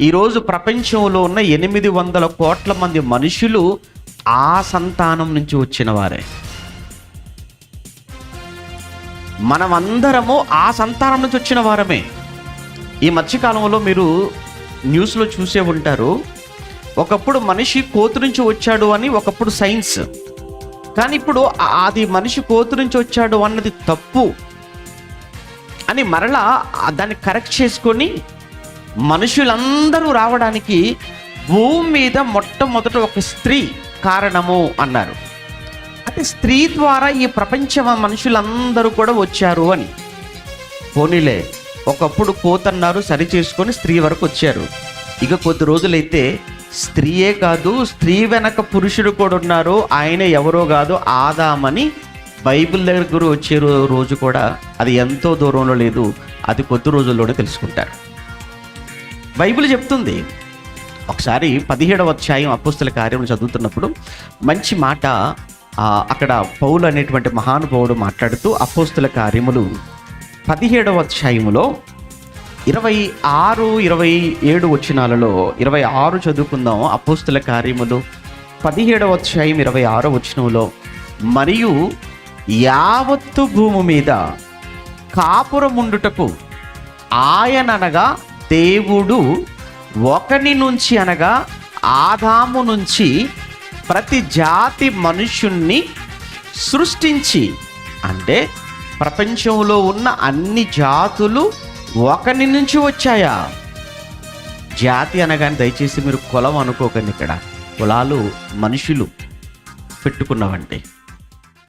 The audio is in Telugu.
ఈరోజు ప్రపంచంలో ఉన్న 800 కోట్ల మంది మనుషులు ఆ సంతానం నుంచి వచ్చిన వారే. మనమందరము ఆ సంతానం నుంచి వచ్చిన వారమే. ఈ మధ్యకాలంలో మీరు న్యూస్లో చూసే ఉంటారు, ఒకప్పుడు మనిషి కోతి నుంచి వచ్చాడు అని ఒకప్పుడు సైన్స్, కానీ ఇప్పుడు అది మనిషి కోతి నుంచి వచ్చాడు అన్నది తప్పు అని మరలా దాన్ని కరెక్ట్ చేసుకొని మనుషులందరూ రావడానికి భూమి మీద మొట్టమొదట ఒక స్త్రీ కారణము అన్నారు. అంటే స్త్రీ ద్వారా ఈ ప్రపంచ మనుషులందరూ కూడా వచ్చారు అని. పోనీలే, ఒకప్పుడు కోతన్నారు, సరి చేసుకొని స్త్రీ వరకు వచ్చారు. ఇక కొద్ది రోజులైతే స్త్రీయే కాదు, స్త్రీ వెనక పురుషుడు కూడా ఉన్నారు, ఆయన ఎవరో కాదు ఆదామని బైబిల్ దగ్గర వచ్చే రోజు కూడా అది ఎంతో దూరంలో లేదు, అది కొద్ది రోజుల్లోనే తెలుసుకుంటారు. బైబిల్ చెప్తుంది. ఒకసారి 17వ అధ్యాయం అపోస్తల కార్యములు చదువుతున్నప్పుడు మంచి మాట అక్కడ పౌలు అనేటువంటి మహానుభావుడు మాట్లాడుతూ, అపోస్తల కార్యములు 17వ అధ్యాయములో 26, 27 వచనాలలో 26 చదువుకుందాం. అపోస్తల కార్యములు 17వ అధ్యాయం 26వ వచనంలో, మరియు యావత్తు భూమి మీద కాపురముండుటకు ఆయననగా దేవుడు ఒకని నుంచి అనగా ఆదాము నుంచి ప్రతి జాతి మనుష్యుణ్ణి సృష్టించి, అంటే ప్రపంచంలో ఉన్న అన్ని జాతులు ఒకని నుంచి వచ్చాయా? జాతి అనగానే దయచేసి మీరు కులం అనుకోకండి. ఇక్కడ కులాలు మనుషులు పెట్టుకున్నవండి.